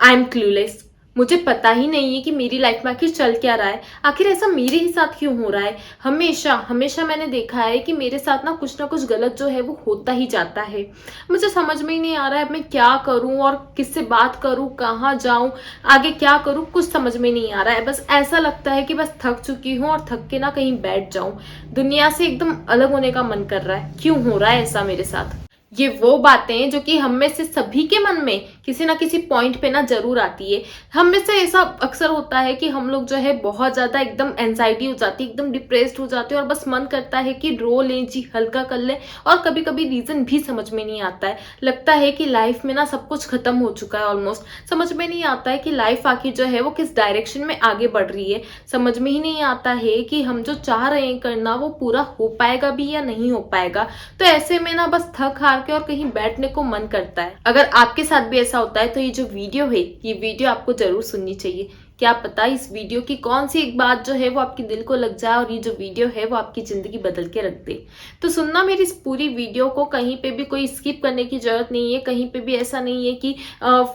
I am clueless. मुझे पता ही नहीं है कि मेरी लाइफ में आखिर चल क्या रहा है। आखिर ऐसा मेरे ही साथ क्यों हो रहा है। हमेशा हमेशा मैंने देखा है कि मेरे साथ ना कुछ गलत जो है वो होता ही जाता है। मुझे समझ में ही नहीं आ रहा है मैं क्या करूं और किससे बात करूं, कहाँ जाऊं, आगे क्या करूं, कुछ समझ में नहीं आ रहा है। बस ऐसा लगता है कि बस थक चुकी हूँ और थक के ना कहीं बैठ जाऊं। दुनिया से एकदम अलग होने का मन कर रहा है। क्यों हो रहा है ऐसा मेरे साथ। ये वो बातें जो कि हम में से सभी के मन में किसी ना किसी पॉइंट पे ना जरूर आती है। हम में से ऐसा अक्सर होता है कि हम लोग जो है बहुत ज्यादा एकदम एंजाइटी हो जाती है, एकदम डिप्रेस्ड हो जाते हैं और बस मन करता है कि रो लें, जी हल्का कर लें। और कभी कभी रीजन भी समझ में नहीं आता है। लगता है कि लाइफ में ना सब कुछ खत्म हो चुका है ऑलमोस्ट। समझ में नहीं आता है कि लाइफ आखिर जो है वो किस डायरेक्शन में आगे बढ़ रही है। समझ में ही नहीं आता है कि हम जो चाह रहे हैं करना वो पूरा हो पाएगा भी या नहीं हो पाएगा। तो ऐसे में ना बस थक हार के और कहीं बैठने को मन करता है। अगर आपके साथ भी ऐसा होता है तो ये जो वीडियो है, ये वीडियो आपको जरूर सुननी चाहिए। क्या पता इस वीडियो की कौन सी एक बात जो है वो आपके दिल को लग जाए और ये जो वीडियो है वो आपकी जिंदगी बदल के रख दे। तो सुनना मेरी इस पूरी वीडियो को, कहीं पे भी कोई स्किप करने की जरूरत नहीं है। कहीं पे भी ऐसा नहीं है कि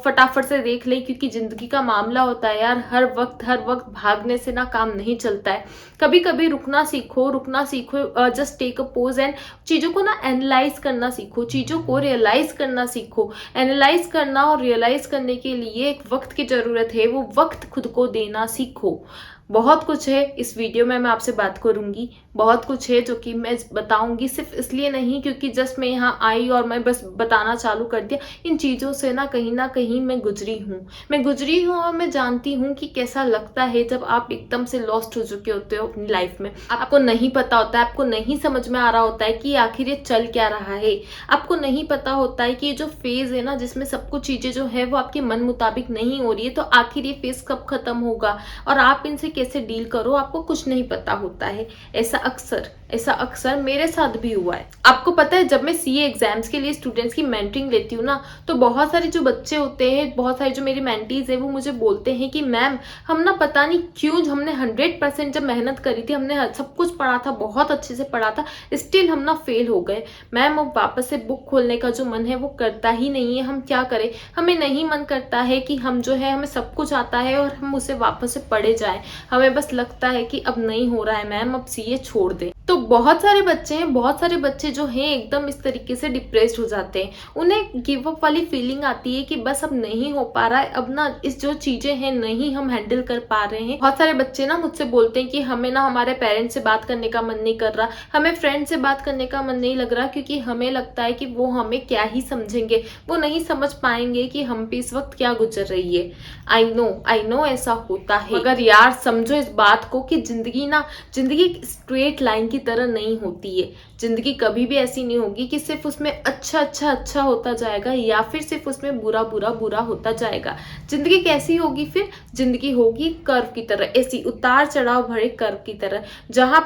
फटाफट से देख ले, क्योंकि जिंदगी का मामला होता है यार। हर वक्त भागने से ना काम नहीं चलता है। कभी कभी रुकना सीखो, रुकना सीखो। Just take a pause and चीजों को ना एनालाइज करना सीखो, चीजों को रियलाइज करना सीखो। एनालाइज करना और रियलाइज करने के लिए एक वक्त की जरूरत है। वो वक्त खुद को देना सीखो। बहुत कुछ है इस वीडियो में मैं आपसे बात करूंगी। बहुत कुछ है जो कि मैं बताऊंगी, सिर्फ इसलिए नहीं क्योंकि जस्ट मैं यहाँ आई और मैं बस बताना चालू कर दिया। इन चीजों से ना कहीं मैं गुजरी हूँ और मैं जानती हूँ कि कैसा लगता है जब आप एकदम से लॉस्ट हो चुके होते हो अपनी लाइफ में। आपको नहीं पता होता है, आपको नहीं समझ में आ रहा होता है कि आखिर ये चल क्या रहा है। आपको नहीं पता होता है कि ये जो फेज है ना, जिसमें सब कुछ चीजें जो है वो आपके मन मुताबिक नहीं हो रही है, तो आखिर ये फेज कब खत्म होगा और आप इनसे कैसे डील करो, आपको कुछ नहीं पता होता है। ऐसा अक्सर मेरे साथ भी हुआ है। आपको पता है जब मैं सीए एग्जाम्स के लिए स्टूडेंट्स की मेंटरिंग लेती हूँ ना, तो बहुत सारे जो बच्चे होते हैं, बहुत सारे जो मेरी मेंटीज है, वो मुझे बोलते हैं कि मैम हम ना पता नहीं क्यों, हमने 100% जब मेहनत करी थी, हमने सब कुछ पढ़ा था, बहुत अच्छे से पढ़ा था, स्टिल हम ना फेल हो गए। मैम अब वापस से बुक खोलने का जो मन है वो करता ही नहीं है। हम क्या करें, हमें नहीं मन करता है कि हम जो है, हमें सब कुछ आता है और हम उसे वापस से पढ़े जाए। हमें बस लगता है कि अब नहीं हो रहा है मैम, अब सीए छोड़ दे। तो बहुत सारे बच्चे जो हैं एकदम इस तरीके से डिप्रेस्ड हो जाते हैं। उन्हें गिव अप वाली फीलिंग आती है कि बस अब नहीं हो पा रहा है, अब ना इस जो चीजें हैं नहीं हम हैंडल कर पा रहे हैं। बहुत सारे बच्चे ना मुझसे बोलते हैं कि हमें ना हमारे पेरेंट्स से बात करने का मन नहीं कर रहा, हमें फ्रेंड से बात करने का मन नहीं लग रहा, क्योंकि हमें लगता है कि वो हमें क्या ही समझेंगे, वो नहीं समझ पाएंगे कि हम पे इस वक्त क्या गुजर रही है। आई नो ऐसा होता है, मगर यार समझो इस बात को कि जिंदगी स्ट्रेट लाइन की तरह नहीं होती है। जिंदगी कभी भी ऐसी नहीं होगी कि सिर्फ उसमें अच्छा होता जाएगा या फिर सिर्फ उसमें बुरा होता जाएगा। जिंदगी कैसी होगी फिर? जिंदगी होगी कर्व की तरह, ऐसी उतार चढ़ाव भरे कर्व की तरह, जहां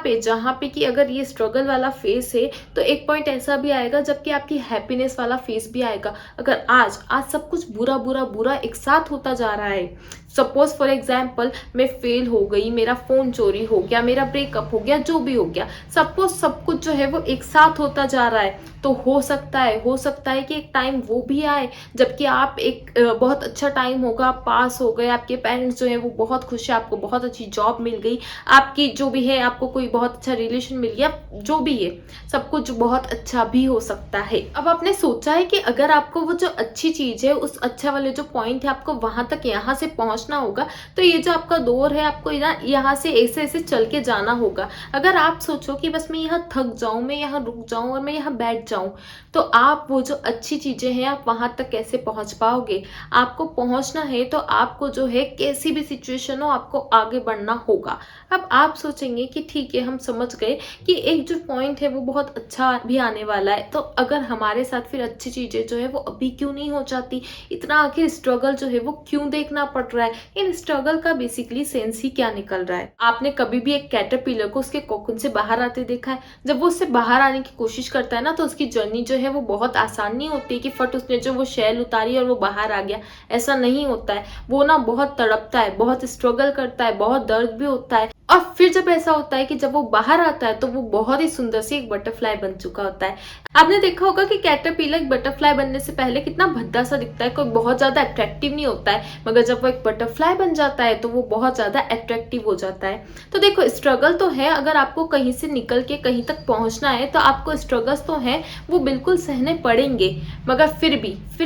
पे कि अगर ये स्ट्रगल वाला फेस है तो एक पॉइंट ऐसा भी आएगा जबकि आपकी हैप्पीनेस वाला फेस भी आएगा। अगर आज सब कुछ बुरा एक साथ होता जा रहा है, सपोज फॉर एग्जाम्पल मैं फेल हो गई, मेरा फोन चोरी हो गया, मेरा ब्रेकअप हो गया, जो भी हो गया, सपोज सब कुछ जो है वो एक साथ होता जा रहा है, तो हो सकता है कि एक टाइम वो भी आए जबकि आप एक बहुत अच्छा टाइम होगा, आप पास हो गए, आपके पेरेंट्स जो है वो बहुत खुश है, आपको बहुत अच्छी जॉब मिल गई, आपकी जो भी है, आपको कोई बहुत अच्छा रिलेशन मिल गया, जो भी है सब कुछ बहुत अच्छा भी हो सकता है। अब आपने सोचा है कि अगर आपको वो जो अच्छी चीज है, उस अच्छा वाले जो पॉइंट है, आपको वहां तक यहाँ से पहुंचना होगा, तो ये जो आपका दौर है, आपको यहाँ से ऐसे चल के जाना होगा। अगर आप सोचो कि बस मैं यहाँ थक जाऊं, मैं यहाँ रुक जाऊं और मैं यहाँ बैठ जाऊं, तो आप वो जो अच्छी चीजें हैं आप वहां तक कैसे पहुंच पाओगे? आपको पहुंचना है तो आपको जो है कैसी भी सिचुएशन हो, आपको आगे बढ़ना होगा। अब आप सोचेंगे कि ठीक है, हम समझ गए कि एक जो पॉइंट है वो बहुत अच्छा भी आने वाला है, तो अगर हमारे साथ फिर अच्छी चीजें जो है वो अभी क्यों नहीं हो जाती? इतना आखिर स्ट्रगल जो है वो क्यों देखना पड़ रहा है? इन स्ट्रगल का बेसिकली सेंस ही क्या निकल रहा है? आपने कभी भी एक कैटरपिलर को उसके कोकून से बाहर आते देखा है? जब वो उससे बाहर आने की कोशिश करता है ना, तो उसकी जर्नी जो है वो बहुत आसान नहीं होती है कि फट उसने जो वो शैल उतारी और वो बाहर आ गया। ऐसा नहीं होता है। वो ना बहुत तड़पता है, बहुत स्ट्रगल करता है, बहुत दर्द भी होता है, और और फिर जब ऐसा होता है कि जब वो बाहर आता है तो वो बहुत ही सुंदर सी एक बटरफ्लाई बन चुका होता है। आपने देखा होगा कि कैटरपिलर एक बटरफ्लाई बनने से पहले कितना भद्दा सा दिखता है, कोई बहुत ज्यादा अट्रैक्टिव नहीं होता है, मगर जब वो एक बटरफ्लाई बन जाता है तो वो बहुत ज्यादा अट्रैक्टिव हो जाता है। तो देखो स्ट्रगल तो है, अगर आपको कहीं से निकल के कहीं तक पहुंचना है तो आपको स्ट्रगल्स तो हैं, वो बिल्कुल सहने पड़ेंगे। मगर फिर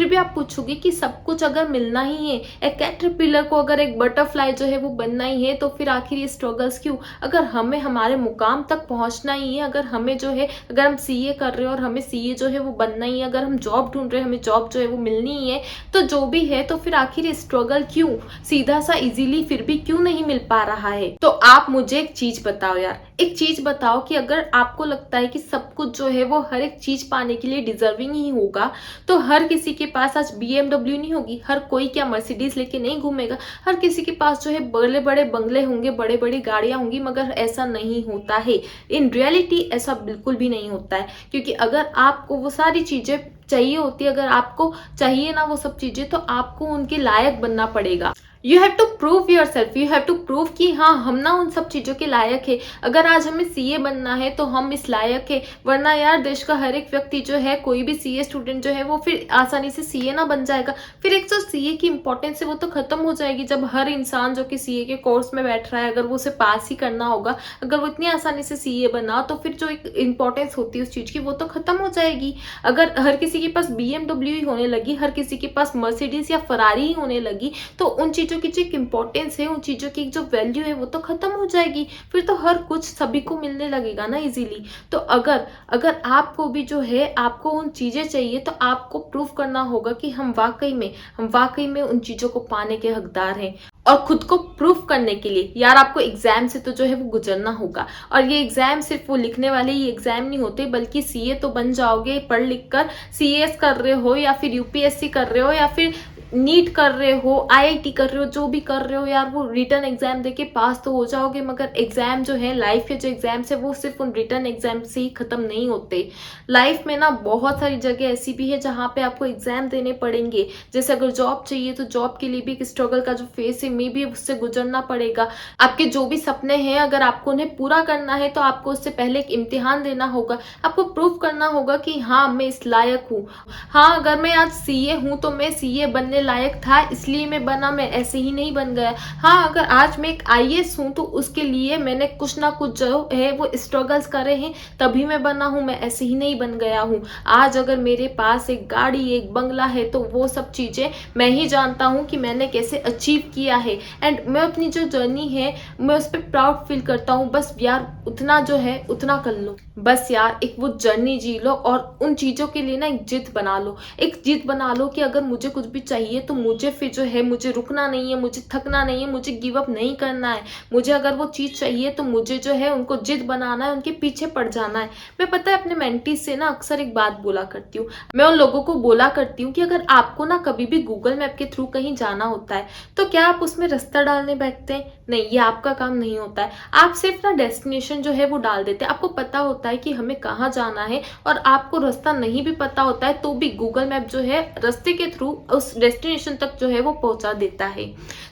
भी आप पूछोगे कि सब कुछ अगर मिलना ही है, एक कैटरपिलर को अगर एक बटरफ्लाई जो है वो बनना ही है, तो फिर आखिर ये स्ट्रगल्स क्यों? अगर हमें हमारे मुकाम तक पहुंचना ही है, अगर हमें जो है, अगर हम सीए कर रहे हो और हमें सीए जो है वो बनना ही है, अगर हम जॉब ढूंढ रहे हैं, हमें जॉब जो है वो मिलनी ही है, तो जो भी है तो फिर आखिर ये स्ट्रगल क्यों? सीधा सा इजीली फिर भी क्यों नहीं मिल पा रहा है? तो आप मुझे एक चीज बताओ यार, एक चीज बताओ कि अगर आपको लगता है कि सब कुछ जो है वो हर एक चीज पाने के लिए डिजर्विंग ही होगा, तो हर किसी के पास आज BMW नहीं होगी, हर कोई क्या मर्सिडीज लेके नहीं घूमेगा, हर किसी के पास जो है बड़े बड़े बंगले होंगे, बड़े बड़ी गाड़ियां होंगी, मगर ऐसा नहीं होता है। इन रियलिटी ऐसा बिल्कुल भी नहीं होता है, क्योंकि अगर आपको वो सारी चीजें चाहिए होती है, अगर आपको चाहिए ना वो सब चीजें, तो आपको उनके लायक बनना पड़ेगा। You have to prove yourself, you have to prove कि हाँ हम ना उन सब चीजों के लायक है। अगर आज हमें सीए बनना है तो हम इस लायक है, वरना यार देश का हर एक व्यक्ति जो है, कोई भी सीए स्टूडेंट जो है वो फिर आसानी से सीए ना बन जाएगा। फिर एक जो सीए की इंपॉर्टेंस है वो तो खत्म हो जाएगी, जब हर इंसान जो कि सीए के कोर्स में बैठ रहा है, अगर वो उसे पास ही करना होगा, अगर वो इतनी आसानी से सीए बना, तो फिर जो एक इंपॉर्टेंस होती है उस चीज की वो तो खत्म हो जाएगी। अगर हर किसी के पास BMW ही होने लगी, हर किसी के पास मर्सिडीज या फरारी ही होने लगी, तो उन चीजों की जो एक इंपॉर्टेंस है, उन चीजों की जो वैल्यू है वो तो खत्म हो जाएगी। फिर तो हर कुछ सभी को मिलने लगेगा ना इजीली। तो अगर अगर आपको भी जो है, आपको उन चीजें चाहिए, तो आपको प्रूव करना होगा कि हम वाकई में उन चीजों को पाने के हकदार हैं। और खुद को प्रूफ करने के लिए यार आपको एग्जाम से तो जो है वो गुजरना होगा। और ये एग्जाम सिर्फ वो लिखने वाले ही एग्जाम नहीं होते, बल्कि सीए तो बन जाओगे पढ़ लिख कर। सीएस कर रहे हो या फिर यूपीएससी कर रहे हो या फिर नीट कर रहे हो, आईआईटी कर रहे हो, जो भी कर रहे हो यार, वो रिटर्न एग्जाम देके पास तो हो जाओगे। मगर एग्जाम जो है, लाइफ के जो एग्जाम्स है, वो सिर्फ उन रिटर्न एग्जाम से ही खत्म नहीं होते। लाइफ में ना बहुत सारी जगह ऐसी भी है जहाँ पे आपको एग्जाम देने पड़ेंगे। जैसे अगर जॉब चाहिए तो जॉब के लिए भी एक स्ट्रगल का जो फेस है, मे भी उससे गुजरना पड़ेगा। आपके जो भी सपने हैं, अगर आपको उन्हें पूरा करना है तो आपको उससे पहले एक इम्तिहान देना होगा। आपको प्रूव करना होगा कि हाँ मैं इस लायक हूँ। हाँ अगर मैं आज सीए हूँ तो मैं सीए बनने लायक था इसलिए मैं बना, मैं ऐसे ही नहीं बन गया। हाँ अगर आज मैं एक आईएएस हूँ तो उसके लिए मैंने कुछ ना कुछ जो है वो स्ट्रगल्स करे हैं, तभी मैं बना हूँ, मैं ऐसे ही नहीं बन गया हूँ। आज अगर मेरे पास एक गाड़ी, एक बंगला है, तो वो सब चीजें मैं ही जानता हूँ कि मैंने कैसे अचीव किया है। एंड मैं अपनी जो जर्नी है मैं उस पर प्राउड फील करता हूँ। बस यार उतना जो है उतना कर लो, बस यार एक वो जर्नी जी लो और उन चीजों के लिए ना एक जिद बना लो। एक जिद बना लो कि अगर मुझे कुछ भी चाहिए तो मुझे फिर जो है, मुझे रुकना नहीं है, मुझे थकना नहीं है, मुझे गिव अप नहीं करना है। मुझे अगर वो चीज चाहिए तो मुझे जो है उनको जिद बनाना है, उनके पीछे पड़ जाना है। मैं पता है अपने मेंटीज से ना अक्सर एक बात बोला करती हूँ, मैं उन लोगों को बोला करती हूँ कि अगर आपको ना कभी भी गूगल मैप के थ्रू कहीं जाना होता है तो क्या आप उसमें रास्ता डालने बैठते हैं? नहीं, ये आपका काम नहीं होता है। आप सिर्फ ना डेस्टिनेशन जो है वो डाल देते हैं। आपको पता होता है कि हमें कहाँ जाना है और आपको रास्ता नहीं भी पता होता है तो भी गूगल मैप जो है रास्ते के थ्रू उस डेस्टिनेशन तक जो है वो पहुंचा देता है।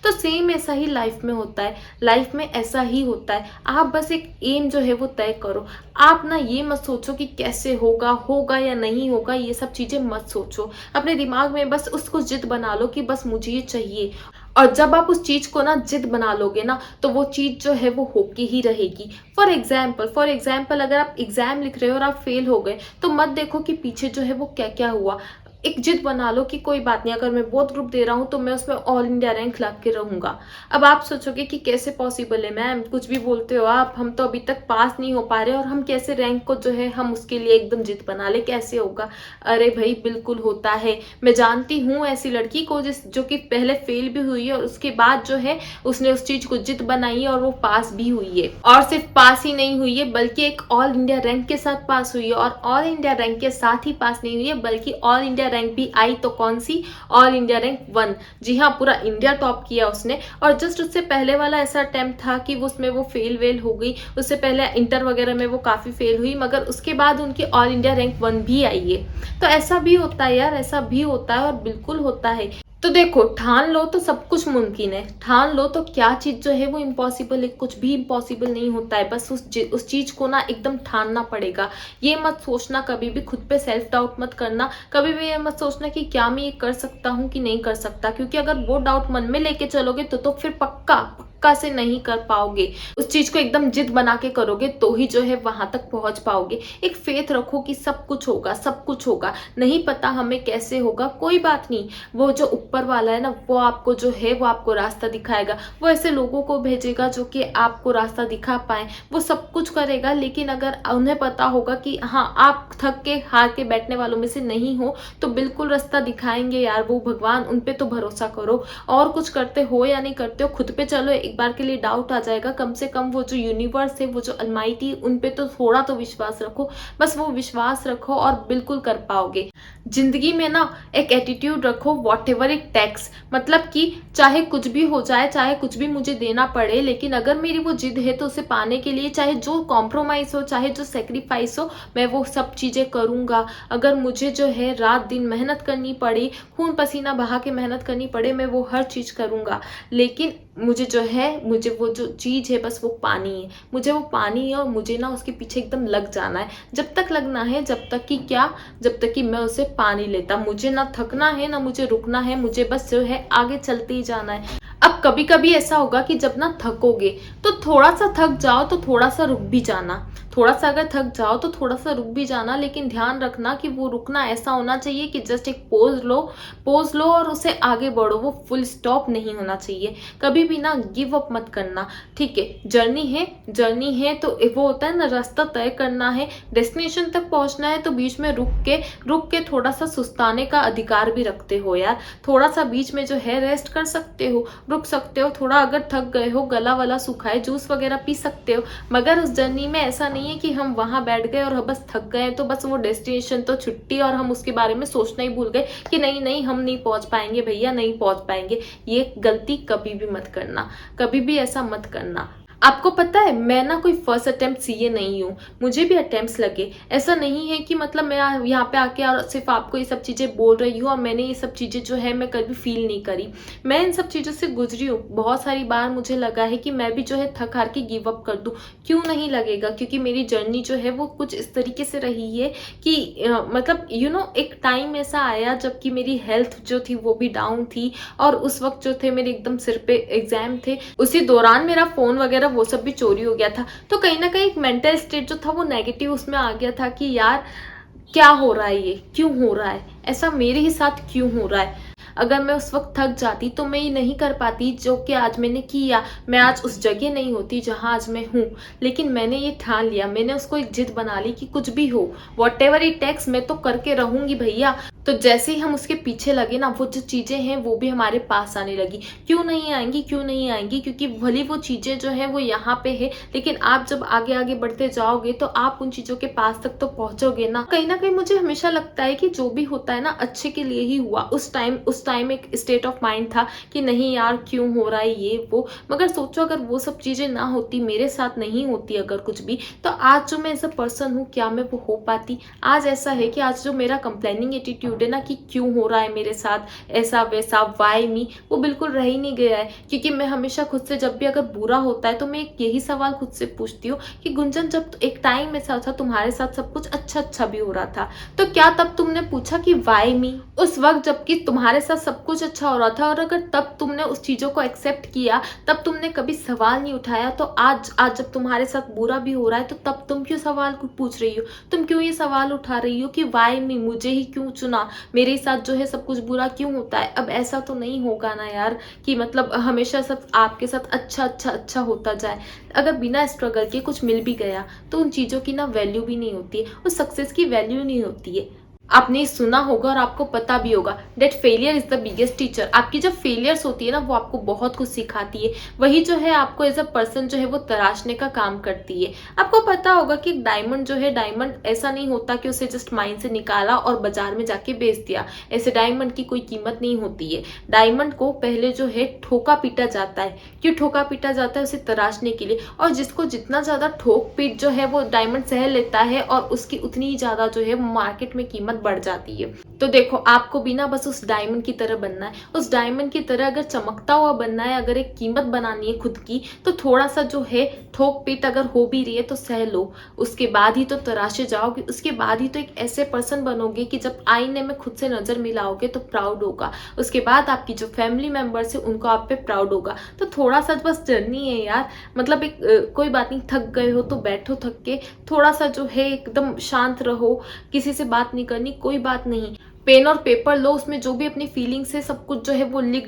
तो सेम ऐसा ही लाइफ में होता है, लाइफ में ऐसा ही होता है। आप बस एक एम जो है वो तय करो। आप ना ये मत सोचो कि कैसे होगा या नहीं होगा, ये सब चीजें मत सोचो। अपने दिमाग में बस उसको जिद बना लो कि बस मुझे ये चाहिए। और जब आप उस चीज को ना जिद बना लोगे ना, तो वो चीज जो है वो होके ही रहेगी। फॉर एग्जाम्पल अगर आप एग्जाम लिख रहे हो और आप फेल हो गए, तो मत देखो कि पीछे जो है वो क्या क्या हुआ। एक जिद बना लो कि कोई बात नहीं, अगर मैं बोथ ग्रुप दे रहा हूँ तो मैं उसमें ऑल इंडिया रैंक ला के रहूंगा। अब आप सोचोगे कि कैसे पॉसिबल है मैम, कुछ भी बोलते हो आप, हम तो अभी तक पास नहीं हो पा रहे और हम कैसे रैंक को जो है हम उसके लिए एकदम जिद बना ले, कैसे होगा? अरे भाई बिल्कुल होता है। मैं जानती हूँ ऐसी लड़की को जो कि पहले फेल भी हुई है और उसके बाद जो है उसने उस चीज को जिद बनाई है और वो पास भी हुई है। और सिर्फ पास ही नहीं हुई है बल्कि एक ऑल इंडिया रैंक के साथ पास हुई है। और ऑल इंडिया रैंक के साथ ही पास नहीं हुई है बल्कि ऑल इंडिया रैंक भी आई, तो कौन सी? All India rank 1। जी हाँ, पूरा इंडिया टॉप किया उसने। और जस्ट उससे पहले वाला ऐसा अटेम्प्ट था कि उसमें वो फेल हो गई। उससे पहले इंटर वगैरह में वो काफी फेल हुई, मगर उसके बाद उनकी ऑल इंडिया रैंक 1 भी आई है। तो ऐसा भी होता है यार, ऐसा भी होता है और बिल्कुल होता है। तो देखो, ठान लो तो सब कुछ मुमकिन है, ठान लो तो क्या चीज़ जो है वो इम्पॉसिबल है, कुछ भी इम्पॉसिबल नहीं होता है, बस उस चीज़ को ना एकदम ठानना पड़ेगा। ये मत सोचना कभी भी, खुद पे सेल्फ डाउट मत करना, कभी भी ये मत सोचना कि क्या मैं ये कर सकता हूँ कि नहीं कर सकता, क्योंकि अगर वो डाउट मन में लेके चलोगे तो फिर पक्का पक्का से नहीं कर पाओगे। उस चीज़ को एकदम जिद बना के करोगे तो ही जो है वहाँ तक पहुँच पाओगे। एक फेथ रखो कि सब कुछ होगा, सब कुछ होगा, नहीं पता हमें कैसे होगा, कोई बात नहीं, वो जो ऊपर वाला है ना वो आपको जो है वो आपको रास्ता दिखाएगा। वो ऐसे लोगों को भेजेगा जो कि आपको रास्ता दिखा पाए, वो सब कुछ करेगा, लेकिन अगर उन्हें पता होगा कि हाँ आप थक के हार के बैठने वालों में से नहीं हो तो बिल्कुल रास्ता दिखाएंगे यार वो भगवान, उन पे तो भरोसा करो। और कुछ करते हो या नहीं करते हो, खुद पे चलो, एक बार के लिए डाउट आ जाएगा, कम से कम वो जो यूनिवर्स है, वो जो अलमाइटी, उन पे तो थोड़ा तो विश्वास रखो, बस वो विश्वास रखो और बिल्कुल कर पाओगे। जिंदगी में ना एक एटीट्यूड रखो, वॉट एवर इट टेक्स, मतलब कि चाहे कुछ भी हो जाए, चाहे कुछ भी मुझे देना पड़े, लेकिन अगर मेरी वो जिद है तो उसे पाने के लिए चाहे जो कॉम्प्रोमाइज़ हो, चाहे जो सेक्रीफाइस हो, मैं वो सब चीज़ें करूँगा। अगर मुझे जो है रात दिन मेहनत करनी पड़ी, खून पसीना बहा के मेहनत करनी पड़े, मैं वो हर चीज़ करूँगा, लेकिन मुझे जो है, मुझे वो जो चीज़ है बस वो पानी है, मुझे वो पानी है और मुझे ना उसके पीछे एकदम लग जाना है। जब तक लगना है, जब तक कि क्या, जब तक कि मैं उसे पा नहीं लेता। मुझे ना थकना है ना मुझे रुकना है, मुझे बस जो है आगे चलते ही जाना है। अब कभी कभी ऐसा होगा कि जब ना थकोगे तो थोड़ा सा थक जाओ तो थोड़ा सा रुक भी जाना, थोड़ा सा अगर थक जाओ तो थोड़ा सा रुक भी जाना, लेकिन ध्यान रखना कि वो रुकना ऐसा होना चाहिए कि जस्ट एक पोज लो और उसे आगे बढ़ो, वो फुल स्टॉप नहीं होना चाहिए। कभी भी ना गिव अप मत करना, ठीक है, जर्नी है तो वो होता है ना, रास्ता तय करना है, डेस्टिनेशन तक पहुंचना है, तो बीच में रुक के थोड़ा सा सुस्ताने का अधिकार भी रखते हो यार। थोड़ा सा बीच में जो है रेस्ट कर सकते हो, रुक सकते हो, थोड़ा अगर थक गए हो, गला वाला सूखा है, जूस वगैरह पी सकते हो, मगर उस जर्नी में ऐसा नहीं है कि हम वहां बैठ गए और बस थक गए तो बस वो डेस्टिनेशन तो छुट्टी और हम उसके बारे में सोचना ही भूल गए कि नहीं नहीं हम नहीं पहुंच पाएंगे भैया, नहीं पहुंच पाएंगे। ये गलती कभी भी मत करना, कभी भी ऐसा मत करना। आपको पता है मैं ना कोई फर्स्ट अटेम्प्ट सीए नहीं हूँ, मुझे भी अटेम्प्ट्स लगे, ऐसा नहीं है कि मतलब मैं यहाँ पे आके और सिर्फ आपको ये सब चीज़ें बोल रही हूँ और मैंने ये सब चीज़ें जो है मैं कभी फील नहीं करी, मैं इन सब चीज़ों से गुजरी हूँ। बहुत सारी बार मुझे लगा है कि मैं भी जो है थक हार के गिव अप कर दूँ, क्यों नहीं लगेगा, क्योंकि मेरी जर्नी जो है वो कुछ इस तरीके से रही है कि मतलब एक टाइम ऐसा आया जबकि मेरी हेल्थ जो थी वो भी डाउन थी, और उस वक्त जो थे मेरे एकदम सिर पे एग्जाम थे, उसी दौरान मेरा फ़ोन वगैरह वो सब भी चोरी हो गया था, तो कहीं ना कहीं एक मेंटल स्टेट जो था वो नेगेटिव उसमें आ गया था कि यार क्या हो रहा है, ये क्यों हो रहा है, ऐसा मेरे ही साथ क्यों हो रहा है। अगर मैं उस वक्त थक जाती तो मैं ये नहीं कर पाती जो कि आज मैंने किया, मैं आज उस जगह नहीं होती जहां आज मैं हूँ। लेकिन मैंने ये ठान लिया, मैंने उसको एक जिद बना ली कि कुछ भी हो, वॉट एवर इट टेक्स, मैं तो करके रहूंगी भैया। तो जैसे ही हम उसके पीछे लगे ना, वो जो चीज़ें हैं वो भी हमारे पास आने लगी। क्यों नहीं आएंगी, क्यों नहीं आएंगी, क्योंकि भली वो चीज़ें जो है वो यहाँ पे है, लेकिन आप जब आगे आगे बढ़ते जाओगे तो आप उन चीज़ों के पास तक तो पहुँचोगे ना। कहीं ना कहीं मुझे हमेशा लगता है कि जो भी होता है ना अच्छे के लिए ही हुआ। उस टाइम एक स्टेट ऑफ माइंड था कि नहीं यार क्यों हो रहा है ये वो, मगर सोचो अगर वो सब चीज़ें ना होती, मेरे साथ नहीं होती अगर कुछ भी, तो आज जो मैं एज अ पर्सन हूँ क्या मैं वो हो पाती। आज ऐसा है कि आज जो मेरा कंप्लेनिंग एटीट्यूड है ना कि क्यों हो रहा है मेरे साथ ऐसा वैसा, वाई मी, वो बिल्कुल रह ही नहीं गया है। क्योंकि मैं हमेशा खुद से जब भी अगर बुरा होता है तो मैं एक यही सवाल खुद से पूछती हूँ कि गुंजन जब एक टाइम ऐसा था तुम्हारे साथ सब कुछ अच्छा अच्छा भी हो रहा था, तो क्या तब तुमने पूछा कि वाई मी? उस वक्त जबकि तुम्हारे साथ सब कुछ अच्छा हो रहा था और अगर तब तुमने उस चीज़ों को एक्सेप्ट किया, तब तुमने कभी सवाल नहीं उठाया, तो आज आज जब तुम्हारे साथ बुरा भी हो रहा है तो तब तुम क्यों सवाल पूछ रही हो, तुम क्यों ये सवाल उठा रही हो कि वाई मी, मुझे ही क्यों चुना, मेरे साथ जो है सब कुछ बुरा क्यों होता है। अब ऐसा तो नहीं होगा ना यार कि मतलब हमेशा सब आपके साथ अच्छा अच्छा अच्छा होता जाए। अगर बिना स्ट्रगल के कुछ मिल भी गया तो उन चीज़ों की ना वैल्यू भी नहीं होती है, उस सक्सेस की वैल्यू नहीं होती है। आपने सुना होगा और आपको पता भी होगा that failure is the biggest teacher. आपकी जब फेलियर्स होती है ना वो आपको बहुत कुछ सिखाती है, वही जो है आपको एज अ पर्सन जो है वो तराशने का काम करती है। आपको पता होगा कि डायमंड जो है, डायमंड ऐसा नहीं होता कि उसे जस्ट माइन से निकाला और बाजार में जाके बेच दिया, ऐसे डायमंड की कोई कीमत नहीं होती है। डायमंड को पहले जो है ठोका पीटा जाता है। क्यों ठोका पीटा जाता है? उसे तराशने के लिए, और जिसको जितना ज्यादा ठोक पीट जो है वो डायमंड सह लेता है और उसकी उतनी ही ज्यादा जो है मार्केट में कीमत बढ़ जाती है। तो देखो, आपको भी ना बस उस डायमंड की तरह बनना है। उस डायमंड की तरह अगर चमकता हुआ बनना है, अगर एक कीमत बनानी है खुद की, तो थोड़ा सा जो है ठोक पीट अगर हो भी रही है तो सह लो। उसके बाद ही तो तराशे जाओगे, उसके बाद ही तो एक ऐसे पर्सन बनोगे कि जब आईने में खुद से नजर मिलाओगे तो प्राउड होगा। उसके बाद आपकी जो फैमिली मेंबर्स है उनको आप पे प्राउड होगा। तो थोड़ा सा बस जर्नी है यार, मतलब एक कोई बात नहीं, थक गए हो तो बैठो थक के, थोड़ा सा जो है एकदम शांत रहो, किसी से बात नहीं करनी, कोई बात नहीं। पेन और पेपर लो, उसमें जो भी अपनी फीलिंग्स है सब कुछ जो है वो लिख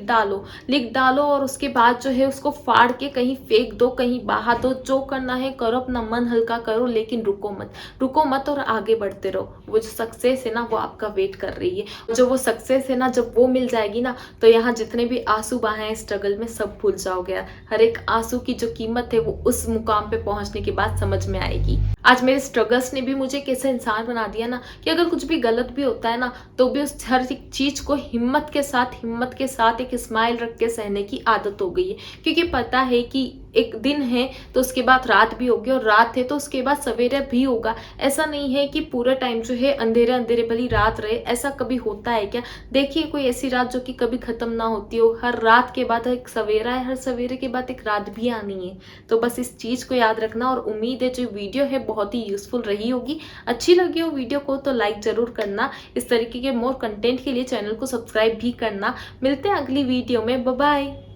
डालो और उसके बाद जो है उसको फाड़ के कहीं फेंक दो, कहीं बहा दो। जो करना है करो, अपना मन हल्का करो, लेकिन रुको मत और आगे बढ़ते रहो। वो जो सक्सेस है ना वो आपका वेट कर रही है। जो वो सक्सेस है ना, जब वो मिल जाएगी ना, तो यहाँ जितने भी आंसू बहाए हैं स्ट्रगल में सब भूल जाओगे यार। हर एक आंसू की जो कीमत है वो उस मुकाम पे पहुंचने के बाद समझ में आएगी। आज मेरे स्ट्रगल्स ने भी मुझे कैसे इंसान बना दिया ना, कि अगर कुछ भी गलत भी होता है ना, तो भी उस हर एक चीज को हिम्मत के साथ एक स्माइल रख के सहने की आदत हो गई है। क्योंकि पता है कि एक दिन है तो उसके बाद रात भी होगी, और रात है तो उसके बाद सवेरे भी होगा। ऐसा नहीं है कि पूरा टाइम जो है अंधेरे अंधेरे भली रात रहे, ऐसा कभी होता है क्या? देखिए कोई ऐसी रात जो कि कभी खत्म ना होती हो। हर रात के बाद एक सवेरा है, हर सवेरे के बाद एक रात भी आनी है। तो बस इस चीज को याद रखना। और उम्मीद है जो वीडियो है बहुत ही यूजफुल रही होगी। अच्छी लगी हो वीडियो को तो लाइक जरूर करना। इस तरीके के मोर कंटेंट के लिए चैनल को सब्सक्राइब भी करना। मिलते हैं अगली वीडियो में। Bye bye.